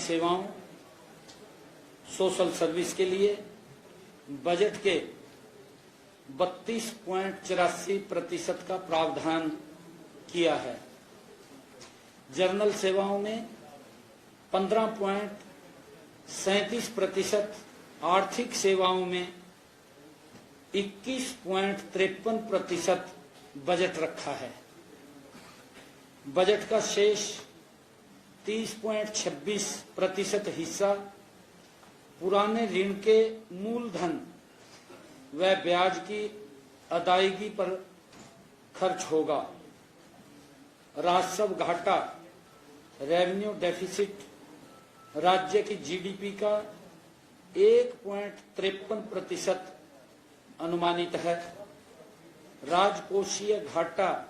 सेवाओं, social service के लिए बजट के 32.84% का प्रावधान किया है। जनरल सेवाओं में 15.37%, आर्थिक सेवाओं में 21.53% बजट रखा है। बजट का शेष 30.26% हिस्सा पुराने ऋण के मूलधन व ब्याज की अदायगी पर खर्च होगा। राजस्व घाटा, रेवेन्यू डेफिसिट राज्य की जीडीपी का 1.53% अनुमानित है। राजकोषीय घाटा,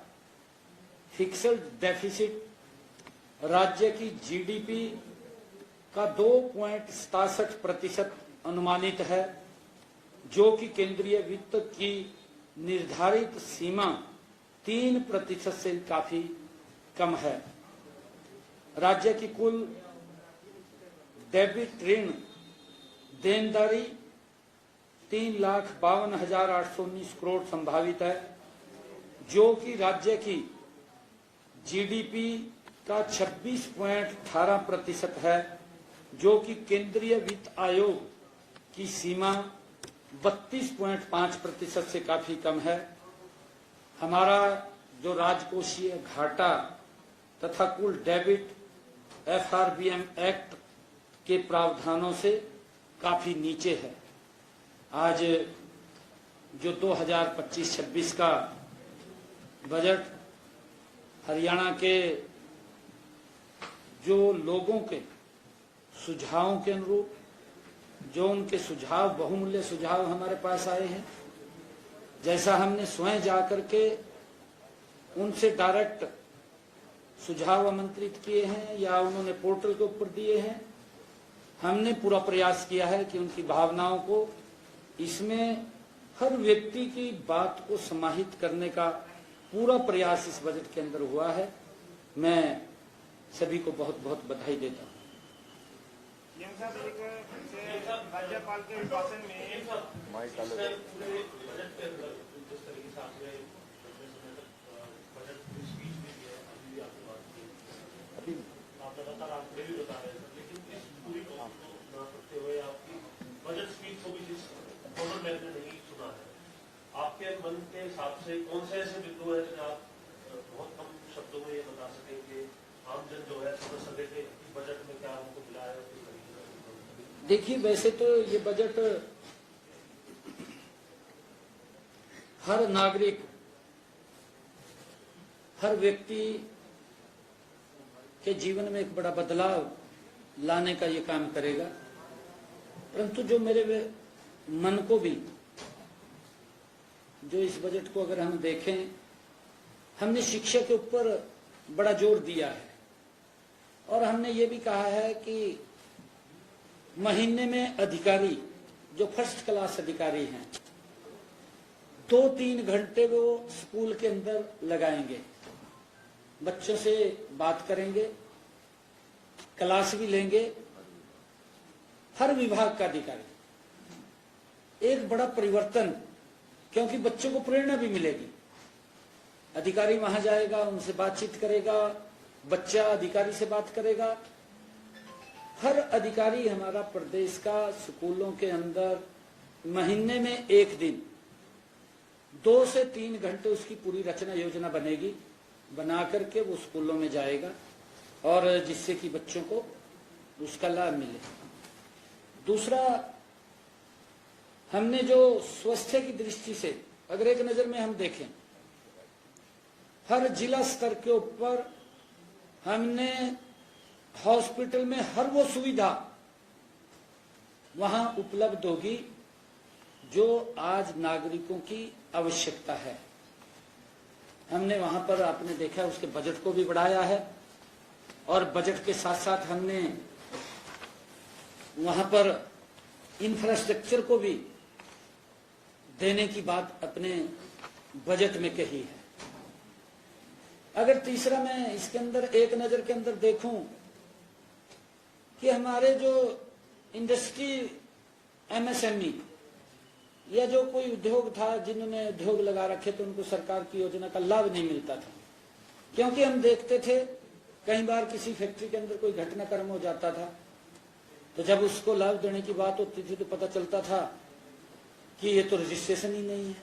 फिक्स्ड डेफिसिट राज्य की जीडीपी का 2.67% अनुमानित है, जो कि केंद्रीय वित्त की निर्धारित सीमा 3% से काफी कम है। राज्य की कुल डेबिट ऋण देनदारी 3,52,819 करोड़ संभावित है, जो कि राज्य की जीडीपी का 26.18% है, जो कि केंद्रीय वित्त आयोग की सीमा 32.5% से काफी कम है। हमारा जो राजकोषीय घाटा तथा कुल डेबिट एफआरबीएम एक्ट के प्रावधानों से काफी नीचे है। आज जो 2025-26 का बजट हरियाणा के जो लोगों के सुझावों के अनुरूप, जो उनके सुझाव, बहुमूल्य सुझाव हमारे पास आए हैं, जैसा हमने स्वयं जाकर के उनसे डायरेक्ट सुझाव आमंत्रित किए हैं या उन्होंने पोर्टल के ऊपर दिए हैं, हमने पूरा प्रयास किया है कि उनकी भावनाओं को, इसमें हर व्यक्ति की बात को समाहित करने का पूरा प्रयास इस बजट के अंदर हुआ है। मैं सभी को बहुत बहुत बधाई देता हूँ। राज्यपाल के अभिभाषण में आप लगातार आंकड़े भी बता रहे हैं, लेकिन इस पूरी को ना करते हुए आपकी बजट स्पीच को भी जिस फॉर्मेट में नहीं सुना है, आपके मन के हिसाब से कौन से ऐसे बिंदु है जो आप बहुत कम शब्दों में ये बता सकें कि आमजन जो है समझ सके कि बजट में क्या हमको मिला है? देखिए, वैसे तो ये बजट हर नागरिक, हर व्यक्ति के जीवन में एक बड़ा बदलाव लाने का ये काम करेगा, परंतु जो मेरे मन को भी, जो इस बजट को अगर हम देखें, हमने शिक्षा के ऊपर बड़ा जोर दिया है और हमने ये भी कहा है कि महीने में अधिकारी, जो फर्स्ट क्लास अधिकारी हैं, 2-3 घंटे वो स्कूल के अंदर लगाएंगे, बच्चों से बात करेंगे, क्लास भी लेंगे। हर विभाग का अधिकारी, एक बड़ा परिवर्तन, क्योंकि बच्चों को प्रेरणा भी मिलेगी। अधिकारी वहां जाएगा, उनसे बातचीत करेगा, बच्चा अधिकारी से बात करेगा। हर अधिकारी हमारा प्रदेश का स्कूलों के अंदर महीने में एक दिन 2 से 3 घंटे उसकी पूरी रचना योजना बनेगी, बना करके वो स्कूलों में जाएगा और जिससे कि बच्चों को उसका लाभ मिले। दूसरा, हमने जो स्वास्थ्य की दृष्टि से अगर एक नजर में हम देखें, हर जिला स्तर के ऊपर हमने हॉस्पिटल में हर वो सुविधा वहां उपलब्ध होगी जो आज नागरिकों की आवश्यकता है। हमने वहां पर, आपने देखा, उसके बजट को भी बढ़ाया है और बजट के साथ साथ हमने वहां पर इंफ्रास्ट्रक्चर को भी देने की बात अपने बजट में कही है। अगर तीसरा मैं इसके अंदर एक नजर के अंदर देखूं कि हमारे जो इंडस्ट्री एमएसएमई या जो कोई उद्योग था, जिन्होंने उद्योग लगा रखे थे, उनको सरकार की योजना का लाभ नहीं मिलता था। क्योंकि हम देखते थे कई बार किसी फैक्ट्री के अंदर कोई घटनाक्रम हो जाता था, तो जब उसको लाभ देने की बात होती थी तो पता चलता था कि ये तो रजिस्ट्रेशन ही नहीं है।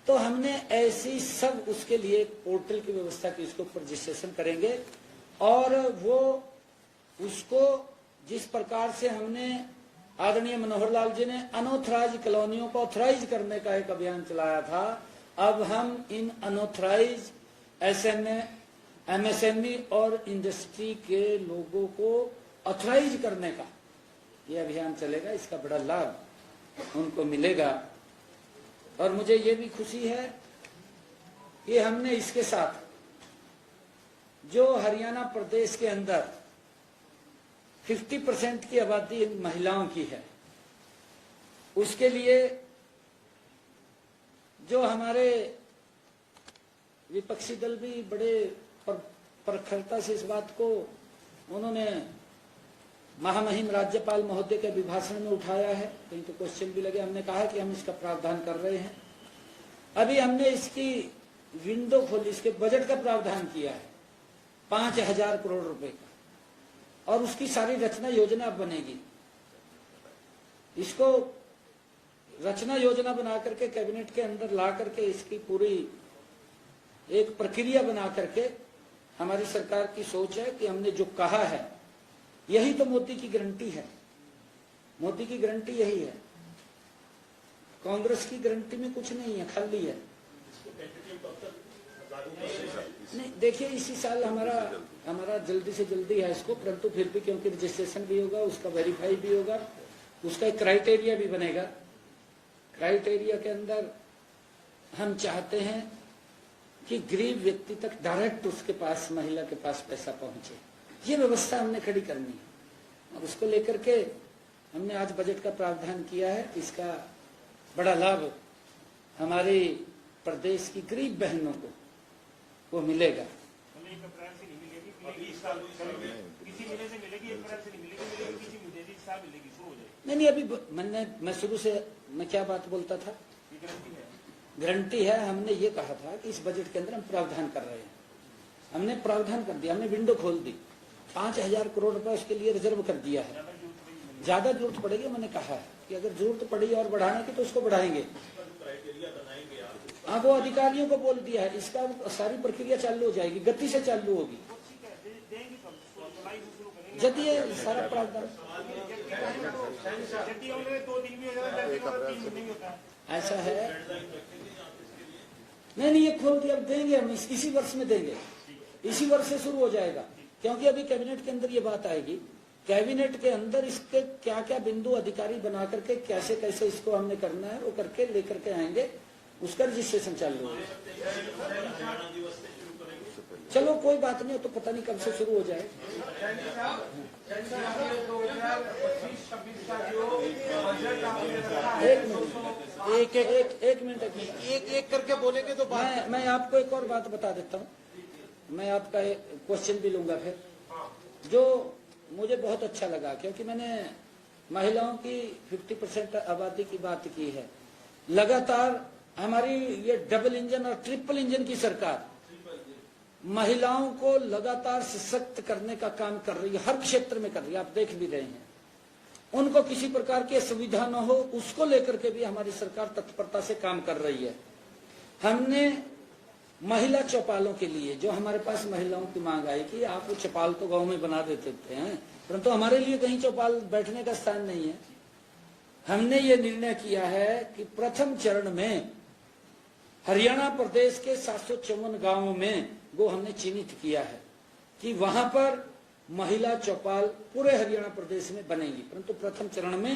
तो हमने ऐसी सब उसके लिए एक पोर्टल की व्यवस्था की, इसको रजिस्ट्रेशन करेंगे और वो उसको जिस प्रकार से हमने आदरणीय मनोहर लाल जी ने अनऑथराइज कॉलोनियों को ऑथराइज करने का एक अभियान चलाया था, अब हम इन अनऑथराइज एमएसएमई और इंडस्ट्री के लोगों को ऑथराइज करने का ये अभियान चलेगा। इसका बड़ा लाभ उनको मिलेगा और मुझे ये भी खुशी है कि हमने इसके साथ जो हरियाणा प्रदेश के अंदर 50% की आबादी महिलाओं की है, उसके लिए जो हमारे विपक्षी दल भी बड़े प्रखरता से इस बात को उन्होंने महामहिम राज्यपाल महोदय के अभिभाषण में उठाया है, कहीं तो क्वेश्चन भी लगे। हमने कहा कि हम इसका प्रावधान कर रहे हैं। अभी हमने इसकी विंडो खोली, इसके बजट का प्रावधान किया है 5,000 करोड़ रुपए का, और उसकी सारी रचना योजना बनेगी। इसको रचना योजना बना करके कैबिनेट के अंदर ला करके इसकी पूरी एक प्रक्रिया बना करके हमारी सरकार की सोच है कि हमने जो कहा है यही तो मोदी की गारंटी है। मोदी की गारंटी यही है, कांग्रेस की गारंटी में कुछ नहीं है, खाली है। नहीं, देखिए इसी साल हमारा जल्दी से जल्दी है इसको, परंतु फिर भी क्योंकि रजिस्ट्रेशन भी होगा, उसका वेरीफाई भी होगा, उसका एक क्राइटेरिया भी बनेगा। क्राइटेरिया के अंदर हम चाहते हैं कि गरीब व्यक्ति तक डायरेक्ट उसके पास, महिला के पास पैसा पहुंचे। ये व्यवस्था हमने खड़ी करनी है और उसको लेकर के हमने आज बजट का प्रावधान किया है। इसका बड़ा लाभ हमारे प्रदेश की गरीब बहनों को वो मिलेगा। नहीं, अभी मैं शुरू से मैं क्या बात बोलता था, गारंटी है। हमने ये कहा था कि इस बजट के अंदर हम प्रावधान कर रहे हैं, हमने प्रावधान कर दिया, हमने विंडो खोल दी, 5,000 करोड़ रुपए उसके लिए रिजर्व कर दिया है। ज्यादा जरूरत पड़ेगी, मैंने कहा है कि अगर जरूरत पड़ी और बढ़ाने की तो उसको बढ़ाएंगे। हाँ, वो अधिकारियों को बोल दिया है, इसका सारी प्रक्रिया चालू हो जाएगी, गति से चालू होगी जब ये सारा प्रावधान। ऐसा है, नहीं ये खोल दिया, अब देंगे हम, इसी वर्ष में देंगे, इसी वर्ष से शुरू हो जाएगा। क्योंकि अभी कैबिनेट के अंदर ये बात आएगी, कैबिनेट के अंदर इसके क्या क्या बिंदु अधिकारी बना करके कैसे कैसे इसको हमने करना है वो करके लेकर के आएंगे, उसका रजिस्ट्रेशन चालू होगा। चलो कोई बात नहीं, हो तो पता नहीं कब से शुरू हो जाए। एक मिनट एक करके बोलेंगे तो मैं आपको एक और बात बता देता हूँ। मैं आपका क्वेश्चन भी लूंगा फिर, जो मुझे बहुत अच्छा लगा, क्योंकि मैंने महिलाओं की 50% आबादी की बात की है। लगातार हमारी ये डबल इंजन और ट्रिपल इंजन की सरकार महिलाओं को लगातार सशक्त करने का काम कर रही है, हर क्षेत्र में कर रही है, आप देख भी रहे हैं। उनको किसी प्रकार की असुविधा न हो, उसको लेकर के भी हमारी सरकार तत्परता से काम कर रही है। हमने महिला चौपालों के लिए, जो हमारे पास महिलाओं की मांग आई कि आप वो चौपाल तो गांव में बना देते थे हैं, परंतु हमारे लिए कहीं चौपाल बैठने का स्थान नहीं है। हमने ये निर्णय किया है कि प्रथम चरण में हरियाणा प्रदेश के 754 गांवों में वो हमने चिन्हित किया है कि वहां पर महिला चौपाल पूरे हरियाणा प्रदेश में बनेगी, परंतु प्रथम चरण में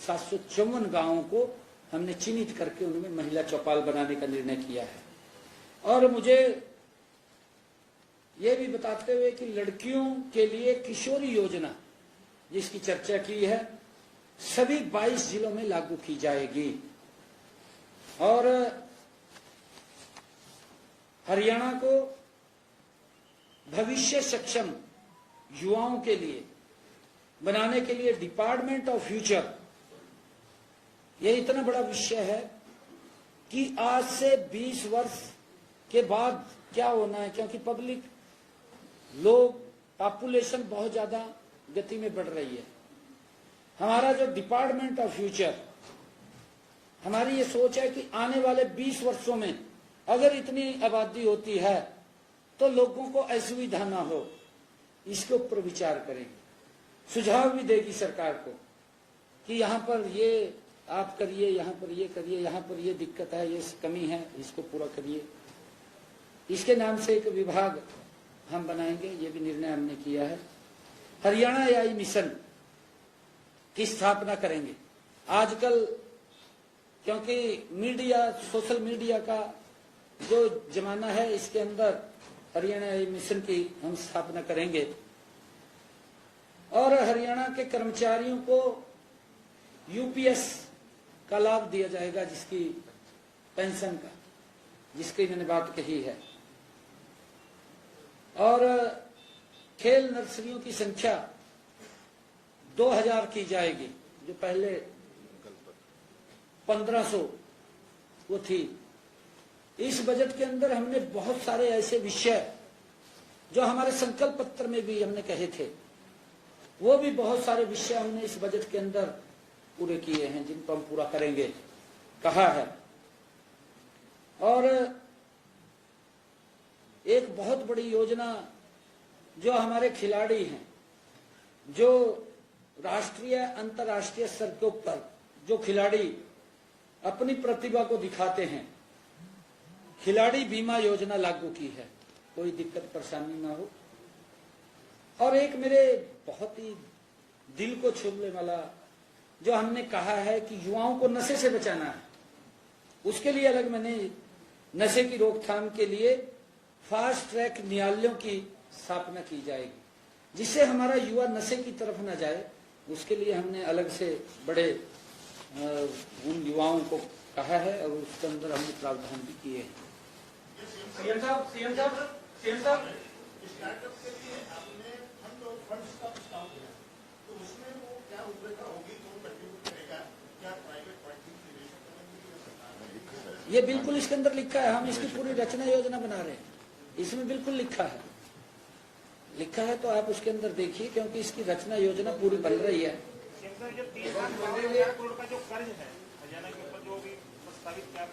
754 गांवों को हमने चिन्हित करके उनमें महिला चौपाल बनाने का निर्णय किया है। और मुझे ये भी बताते हुए कि लड़कियों के लिए किशोरी योजना जिसकी चर्चा की है, सभी 22 जिलों में लागू की जाएगी। और हरियाणा को भविष्य सक्षम युवाओं के लिए बनाने के लिए डिपार्टमेंट ऑफ फ्यूचर, ये इतना बड़ा विषय है कि आज से 20 वर्ष के बाद क्या होना है, क्योंकि पब्लिक लोग पॉपुलेशन बहुत ज्यादा गति में बढ़ रही है। हमारा जो डिपार्टमेंट ऑफ फ्यूचर, हमारी ये सोच है कि आने वाले 20 वर्षों में अगर इतनी आबादी होती है तो लोगों को असुविधा ना हो, इसके ऊपर विचार करेंगे। सुझाव भी देगी सरकार को कि यहाँ पर ये आप करिए, यहाँ पर ये करिए, यहाँ पर ये दिक्कत है, ये कमी है, इसको पूरा करिए। इसके नाम से एक विभाग हम बनाएंगे, ये भी निर्णय हमने किया है। हरियाणा एआई मिशन की स्थापना करेंगे। आजकल क्योंकि मीडिया, सोशल मीडिया का जो जमाना है, इसके अंदर हरियाणा एआई मिशन की हम स्थापना करेंगे और हरियाणा के कर्मचारियों को यूपीएस का लाभ दिया जाएगा, जिसकी पेंशन का, जिसकी मैंने बात कही है। और खेल नर्सरियों की संख्या 2000 की जाएगी, जो पहले 1500 वो थी। इस बजट के अंदर हमने बहुत सारे ऐसे विषय जो हमारे संकल्प पत्र में भी हमने कहे थे, वो भी बहुत सारे विषय हमने इस बजट के अंदर पूरे किए हैं, जिनको हम पूरा करेंगे कहा है। और एक बहुत बड़ी योजना जो हमारे खिलाड़ी हैं, जो राष्ट्रीय अंतर्राष्ट्रीय स्तर के ऊपर जो खिलाड़ी अपनी प्रतिभा को दिखाते हैं, खिलाड़ी बीमा योजना लागू की है, कोई दिक्कत परेशानी ना हो। और एक मेरे बहुत ही दिल को छूने वाला जो हमने कहा है कि युवाओं को नशे से बचाना है, उसके लिए अलग मैंने नशे की रोकथाम के लिए फास्ट ट्रैक न्यायालयों की स्थापना की जाएगी, जिससे हमारा युवा नशे की तरफ न जाए। उसके लिए हमने अलग से बड़े उन युवाओं को कहा है और उसके अंदर हमने प्रावधान भी किए हैं। सीएम साहब स्टार्टअप के लिए आपने फंड और फंड्स का प्रस्ताव किया, तो उसमें वो क्या रूपरेखा होगी, कौन कंट्रीब्यूट करेगा, क्या प्राइवेट पार्टी की निवेशक करेंगे? ये बिल्कुल इसके अंदर लिखा है, हम इसकी पूरी रचना योजना बना रहे हैं, इसमें बिल्कुल लिखा है तो आप उसके अंदर देखिए, क्योंकि इसकी रचना योजना पूरी बन रही है। जो 30 लाख करोड़ का जो कर्ज है हरियाणा के ऊपर, जो भी प्रस्तावित क्या